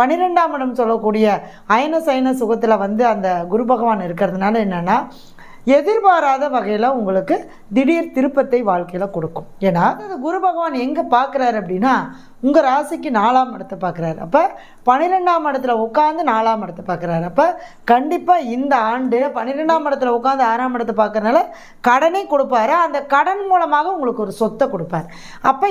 12ஆம் இடம் சொல்லக்கூடிய அயன சயன சுகத்தில் வந்து அந்த குரு பகவான் இருக்கிறதுனால என்னென்னா எதிர்பாராத வகையில் உங்களுக்கு திடீர் திருப்பத்தை வாழ்க்கையில் கொடுக்கும். ஏன்னா அந்த குரு பகவான் எங்கே பார்க்குறாரு அப்படின்னா உங்கள் ராசிக்கு 4ஆம் இடத்தை பார்க்குறாரு. அப்போ 12ஆம் இடத்துல உட்காந்து 4ஆம் இடத்தை பார்க்குறாரு. அப்போ கண்டிப்பாக இந்த ஆண்டு 12ஆம் இடத்துல உட்காந்து 6ஆம் இடத்தை பார்க்குறதுனால கடனை கொடுப்பாரு. அந்த கடன் மூலமாக உங்களுக்கு ஒரு சொத்தை கொடுப்பார். அப்போ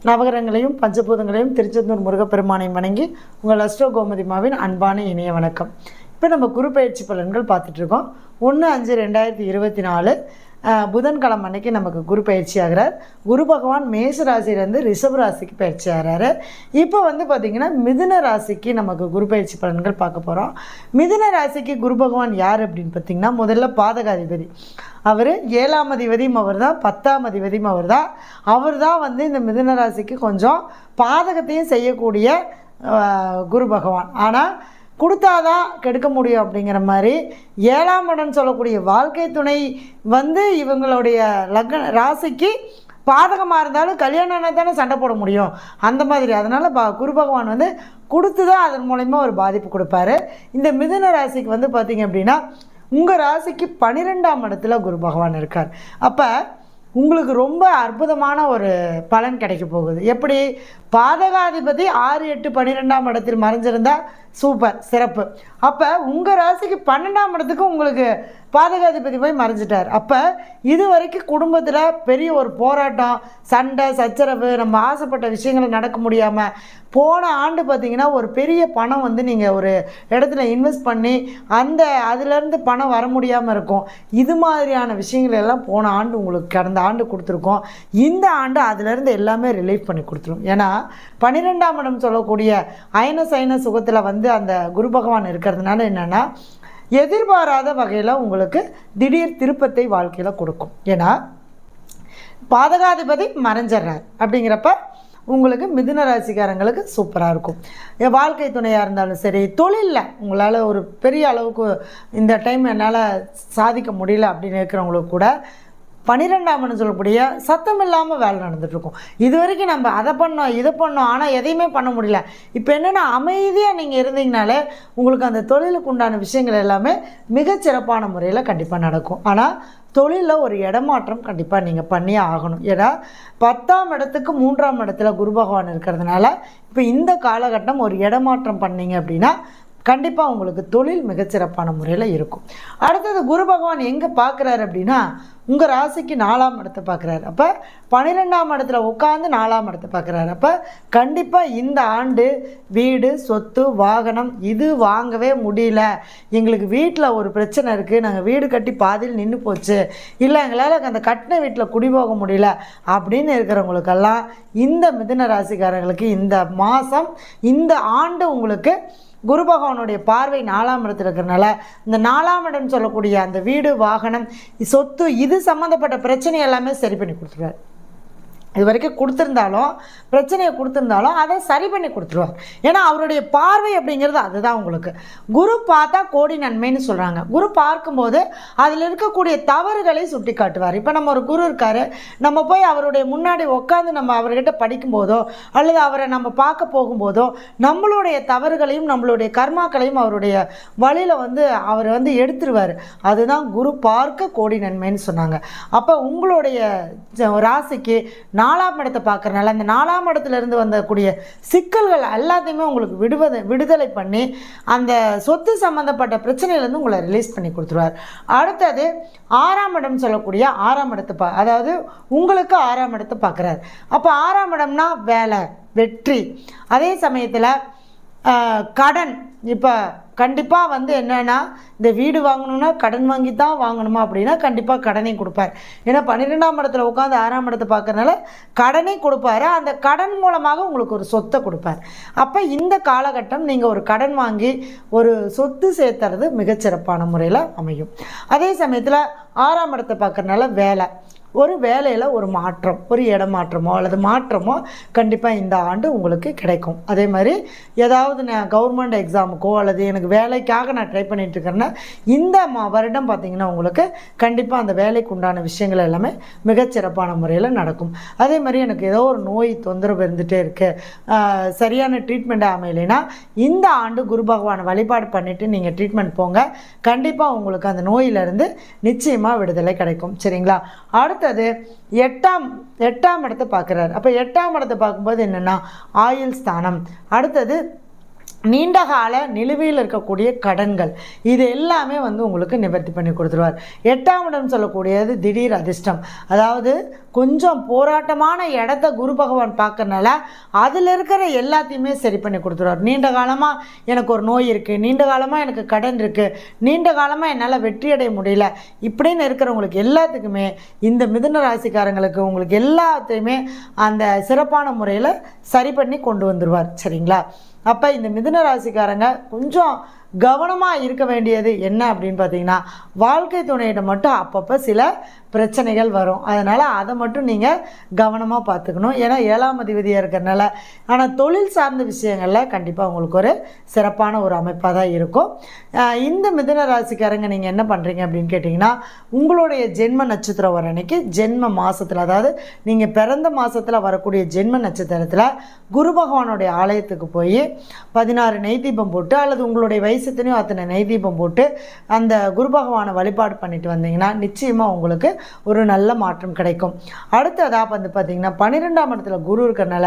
நவகிரகங்களையும் பஞ்சபூதங்களையும் திருச்செந்தூர் முருகப்பெருமானையும் வணங்கி உங்கள் அஸ்ட்ரோ கோமதிமாவின் அன்பான இணைய வணக்கம். இப்போ நம்ம குரு பயிற்சி பலன்கள் பார்த்துட்ருக்கோம். 1/5/2024 புதன்கிழமை அன்னைக்கு நமக்கு குரு பயிற்சி ஆகிறார். குரு பகவான் மேஷ ராசியிலேருந்து ரிஷப ராசிக்கு பயிற்சி ஆகிறாரு. இப்போ வந்து பார்த்திங்கன்னா மிதுன ராசிக்கு நமக்கு குரு பயிற்சி பலன்கள் பார்க்க போகிறோம். மிதுன ராசிக்கு குரு பகவான் யார் அப்படின்னு பார்த்திங்கன்னா முதல்ல பாதகாதிபதி. அவர் 7ஆம் அதிபதியும் அவர் தான், 10ஆம் அதிபதியும் அவர் தான் வந்து இந்த மிதுன ராசிக்கு கொஞ்சம் பாதகத்தையும் செய்யக்கூடிய குரு பகவான். ஆனால் கொடுத்தாதான் கெடுக்க முடியும் அப்படிங்கிற மாதிரி 7ஆம் இடம் சொல்லக்கூடிய வாழ்க்கை துணை வந்து இவங்களுடைய ராசிக்கு பாதகமாக இருந்தாலும் கல்யாணம்னா தானே சண்டை போட முடியும் அந்த மாதிரி. அதனால் குரு பகவான் வந்து கொடுத்து தான் அதன் மூலயமா ஒரு பாதிப்பு கொடுப்பாரு. இந்த மிதுன ராசிக்கு வந்து பார்த்திங்க அப்படின்னா உங்கள் ராசிக்கு 12ஆம் இடத்துல குரு பகவான் இருக்கார். அப்போ உங்களுக்கு ரொம்ப அற்புதமான ஒரு பலன் கிடைக்க போகுது. எப்படி? பாதகாதிபதி 6, 8, 12ஆம் இடத்தில் மறைஞ்சிருந்தால் சூப்பர், சிறப்பு. அப்போ உங்கள் ராசிக்கு 12ஆம் இடத்துக்கு உங்களுக்கு பாதகாதிபதி போய் மறைஞ்சிட்டார். அப்போ இது வரைக்கும் குடும்பத்தில் பெரிய ஒரு போராட்டம், சண்டை, சச்சரவு, நம்ம ஆசைப்பட்ட விஷயங்கள் நடக்க முடியாமல் போன ஆண்டு பார்த்திங்கன்னா ஒரு பெரிய பணம் வந்து நீங்கள் ஒரு இடத்துல இன்வெஸ்ட் பண்ணி அதுலேருந்து பணம் வர முடியாமல் இருக்கும். இது மாதிரியான விஷயங்கள் எல்லாம் போன ஆண்டு உங்களுக்கு கடந்த ஆண்டு கொடுத்துருக்கோம். இந்த ஆண்டு அதிலேருந்து எல்லாமே ரிலீஃப் பண்ணி கொடுத்துரும். ஏன்னா 12ஆம் இடம் சொல்லக்கூடிய அயன சயன சுகத்தில் வந்து அந்த குரு பகவான் இருக்கிறதுனால என்னென்னா எதிர்பாராத வகையில் உங்களுக்கு திடீர் திருப்பத்தை வாழ்க்கையில் கொடுக்கும். ஏன்னா பாதகாதிபதி மறைஞ்சிட்றார். அப்படிங்கிறப்ப உங்களுக்கு மிதுன ராசிக்காரங்களுக்கு சூப்பராக இருக்கும். வாழ்க்கை துணையாக இருந்தாலும் சரி, தொழிலில் உங்களால் ஒரு பெரிய அளவுக்கு இந்த டைம் என்னால் சாதிக்க முடியல அப்படின்னு இருக்கிறவங்களுக்கு கூட 12ஆம் இடம் சொல்லக்கூடிய சத்தம் இல்லாமல் வேலை நடந்துகிட்ருக்கும். இது வரைக்கும் நம்ம அதை பண்ணோம் இதை பண்ணோம் ஆனால் எதையுமே பண்ண முடியல. இப்போ என்னென்னா அமைதியாக நீங்கள் இருந்தீங்கனாலே உங்களுக்கு அந்த தொழிலுக்கு உண்டான விஷயங்கள் எல்லாமே மிகச்சிறப்பான முறையில் கண்டிப்பாக நடக்கும். ஆனால் தொழிலில் ஒரு இடமாற்றம் கண்டிப்பாக நீங்கள் பண்ணியே ஆகணும். ஏன்னா 10ஆம் இடத்துக்கு 3ஆம் இடத்துல குரு பகவான் இருக்கிறதுனால இப்போ இந்த காலகட்டம் ஒரு இடமாற்றம் பண்ணிங்க அப்படின்னா கண்டிப்பாக உங்களுக்கு தொழில் மிகச்சிறப்பான முறையில் இருக்கும். அடுத்தது குரு பகவான் எங்கே பார்க்குறாரு அப்படின்னா உங்கள் ராசிக்கு 4ஆம் இடத்தை பார்க்குறாரு. அப்போ 12ஆம் இடத்துல உட்காந்து 4ஆம் இடத்தை பார்க்குறாரு. அப்போ கண்டிப்பாக இந்த ஆண்டு வீடு, சொத்து, வாகனம் இது வாங்கவே முடியல, எங்களுக்கு வீட்டில் ஒரு பிரச்சனை இருக்குது, நாங்கள் வீடு கட்டி பாதியில் நின்று போச்சு, இல்லை எங்களால் அந்த கட்டின வீட்டில் குடிபோக முடியல அப்படின்னு இருக்கிறவங்களுக்கெல்லாம் இந்த மிதுன ராசிக்காரங்களுக்கு இந்த மாதம் இந்த ஆண்டு உங்களுக்கு குரு பகவானுடைய பார்வை 4ஆம் இடத்துல இருக்கிறனால இந்த 4ஆம் இடம் சொல்லக்கூடிய அந்த வீடு, வாகனம், சொத்து இது சம்மந்தப்பட்ட பிரச்சனை எல்லாமே சரி பண்ணி கொடுத்துருவார். இது வரைக்கும் கொடுத்துருந்தாலும் பிரச்சனையை கொடுத்துருந்தாலும் அதை சரி பண்ணி கொடுத்துருவார். ஏன்னா அவருடைய பார்வை அப்படிங்கிறது அதுதான். உங்களுக்கு குரு பார்த்தா கோடி நன்மைன்னு சொல்கிறாங்க. குரு பார்க்கும்போது அதில் இருக்கக்கூடிய தவறுகளை சுட்டி காட்டுவார். இப்போ நம்ம ஒரு குரு இருக்கார், நம்ம போய் அவருடைய முன்னாடி உட்காந்து நம்ம அவர்கிட்ட படிக்கும்போதோ அல்லது அவரை நம்ம பார்க்க போகும்போதோ நம்மளுடைய தவறுகளையும் நம்மளுடைய கர்மாக்களையும் அவருடைய வழியில் வந்து அவர் வந்து எடுத்துருவார். அதுதான் குரு பார்க்க கோடி நன்மைன்னு சொன்னாங்க. அப்போ உங்களுடைய ராசிக்கு 4ஆம் இடத்தை பார்க்குறனால அந்த 4ஆம் இடத்துலேருந்து வந்தக்கூடிய சிக்கல்கள் எல்லாத்தையுமே உங்களுக்கு விடுதலை பண்ணி அந்த சொத்து சம்மந்தப்பட்ட பிரச்சனையிலேருந்து உங்களை ரிலீஸ் பண்ணி கொடுத்துருவார். அடுத்தது 6ஆம் இடம் சொல்லக்கூடிய 6ஆம் இடத்தை அதாவது உங்களுக்கு 6ஆம் இடத்தை பார்க்குறாரு. அப்போ 6ஆம் இடம்னா வேலை, வெற்றி. அதே சமயத்தில் கடன். இப்போ கண்டிப்பாக வந்து என்னென்னா இந்த வீடு வாங்கணுன்னா கடன் வாங்கி தான் வாங்கணுமா அப்படின்னா கண்டிப்பாக கடனை கொடுப்பார். ஏன்னா 12ஆம் இடத்துல உட்காந்து 6ஆம் இடத்தை பார்க்கறனால கடனை கொடுப்பார். அந்த கடன் மூலமாக உங்களுக்கு ஒரு சொத்தை கொடுப்பார். அப்போ இந்த காலகட்டம் நீங்கள் ஒரு கடன் வாங்கி ஒரு சொத்து சேர்த்துறது மிகச்சிறப்பான முறையில் அமையும். அதே சமயத்தில் 6ஆம் இடத்தை பார்க்கறனால வேலை, ஒரு வேலையில் ஒரு மாற்றம், ஒரு இடமாற்றமோ அல்லது மாற்றமோ கண்டிப்பாக இந்த ஆண்டு உங்களுக்கு கிடைக்கும். அதே மாதிரி ஏதாவது நான் கவர்மெண்ட் எக்ஸாமுக்கோ அல்லது எனக்கு வேலைக்காக நான் ட்ரை பண்ணிட்டு இருக்கேன்னா இந்த வருடம் பார்த்திங்கன்னா உங்களுக்கு கண்டிப்பாக அந்த வேலைக்கு உண்டான விஷயங்கள் எல்லாமே மிகச்சிறப்பான முறையில் நடக்கும். அதே மாதிரி எனக்கு ஏதோ ஒரு நோய் தொந்தரவு இருந்துகிட்டே இருக்குது, சரியான ட்ரீட்மெண்ட் அமையலைன்னா இந்த ஆண்டு குரு பகவானை வழிபாடு பண்ணிவிட்டு நீங்கள் ட்ரீட்மெண்ட் போங்க. கண்டிப்பாக உங்களுக்கு அந்த நோயிலிருந்து நிச்சயமாக விடுதலை கிடைக்கும். சரிங்களா? அடுத்தது எட்டாம் இடத்தை பார்க்குறாரு. அப்போ எட்டாம் இடத்தை பார்க்கும்போது என்னென்னா ஆயுள் ஸ்தானம். அடுத்தது நீண்டகால நிலுவையில் இருக்கக்கூடிய கடன்கள், இது எல்லாமே உங்களுக்கு நிவர்த்தி பண்ணி கொடுத்துருவார். எட்டாம் இடம் சொல்லக்கூடியது திடீர் அதிர்ஷ்டம். அதாவது கொஞ்சம் போராட்டமான இடத்த குரு பகவான் பார்க்கறனால அதில் இருக்கிற எல்லாத்தையுமே சரி பண்ணி கொடுத்துருவார். நீண்ட காலமாக எனக்கு ஒரு நோய் இருக்குது, நீண்ட காலமாக எனக்கு கடன் இருக்குது, நீண்ட காலமாக என்னால் வெற்றி அடைய முடியல, இப்படின்னு இருக்கிறவங்களுக்கு எல்லாத்துக்குமே இந்த மிதுன ராசிக்காரங்களுக்கு உங்களுக்கு எல்லாத்தையுமே அந்த சிறப்பான முறையில் சரி பண்ணி கொண்டு வந்துடுவார். சரிங்களா? அப்போ இந்த மிதுன ராசிக்காரங்க கொஞ்சம் கவனமாக இருக்க வேண்டியது என்ன அப்படின்னு பார்த்தீங்கன்னா, வாழ்க்கை துணையிடம் மட்டும் அப்பப்போ சில பிரச்சனைகள் வரும். அதனால் அதை மட்டும் நீங்கள் கவனமாக பார்த்துக்கணும். ஏன்னா 7ஆம் அதிபதியாக இருக்கிறனால. ஆனால் தொழில் சார்ந்த விஷயங்களில் கண்டிப்பாக உங்களுக்கு ஒரு சிறப்பான ஒரு அமைப்பாக தான் இருக்கும். இந்த மிதுன ராசிக்காரங்க நீங்கள் என்ன பண்ணுறீங்க அப்படின்னு கேட்டிங்கன்னா, உங்களுடைய ஜென்ம நட்சத்திரம் வர அன்னைக்கு ஜென்ம மாதத்தில், அதாவது நீங்கள் பிறந்த மாதத்தில் வரக்கூடிய ஜென்ம நட்சத்திரத்தில் குரு பகவானுடைய ஆலயத்துக்கு போய் 16 நெய் தீபம் போட்டு அல்லது உங்களுடைய வயசுத்தனையும் அத்தனை நெய் தீபம் போட்டு அந்த குரு பகவானை வழிபாடு பண்ணிட்டு வந்தீங்கன்னா நிச்சயமாக உங்களுக்கு ஒரு நல்ல மாற்றம் கிடைக்கும். அடுத்ததாக பார்த்திங்கன்னா 12ஆம் இடத்துல குரு இருக்கிறனால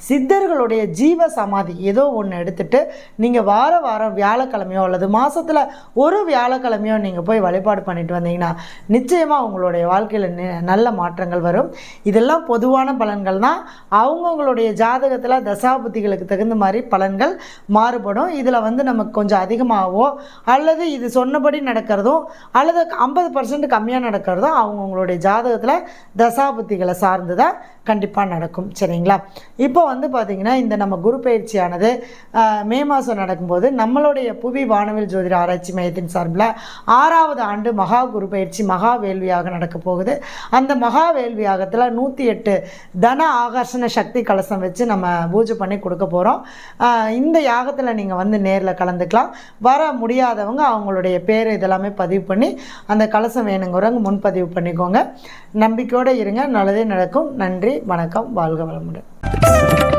சித்தர்களுடைய ஜீவ சமாதி ஏதோ ஒன்று எடுத்துகிட்டு நீங்கள் வாரம் வியாழக்கிழமையோ அல்லது மாதத்தில் ஒரு வியாழக்கிழமையோ நீங்கள் போய் வழிபாடு பண்ணிட்டு வந்தீங்கன்னா நிச்சயமாக உங்களுடைய வாழ்க்கையில் நல்ல மாற்றங்கள் வரும். இதெல்லாம் பொதுவான பலன்கள் தான். அவங்கவுங்களுடைய ஜாதகத்தில் தசாபுத்திகளுக்கு தகுந்த மாதிரி பலன்கள் மாறுபடும். இதில் நமக்கு கொஞ்சம் அதிகமாகவோ அல்லது இது சொன்னபடி நடக்கிறதும் அல்லது 50% கம்மியாக நடக்கிறதும் அவங்கவுங்களுடைய ஜாதகத்தில் தசாபுத்திகளை சார்ந்து தான் கண்டிப்பாக நடக்கும். சரிங்களா? இப்போ பார்த்திங்கன்னா இந்த நம்ம குரு பயிற்சியானது மே மாதம் நடக்கும்போது நம்மளுடைய புவி வானவில் ஜோதிட ஆராய்ச்சி மையத்தின் சார்பில் 6வது ஆண்டு மகா குரு பயிற்சி மகா வேள்வியாக நடக்க போகுது. அந்த மகா வேள்வியாகத்தில் 108 தன ஆகர்ஷண சக்தி கலசம் வச்சு நம்ம பூஜை பண்ணி கொடுக்க போகிறோம். இந்த யாகத்தில் நீங்கள் நேரில் கலந்துக்கலாம். வர முடியாதவங்க அவங்களுடைய பேர் இதெல்லாமே பதிவு பண்ணி அந்த கலசம் வேணுங்கிறவங்க முன்பதிவு பண்ணிக்கோங்க. நம்பிக்கையோடு இருங்க, நல்லதே நடக்கும். நன்றி, வணக்கம், வாழ்க வளமுடன்.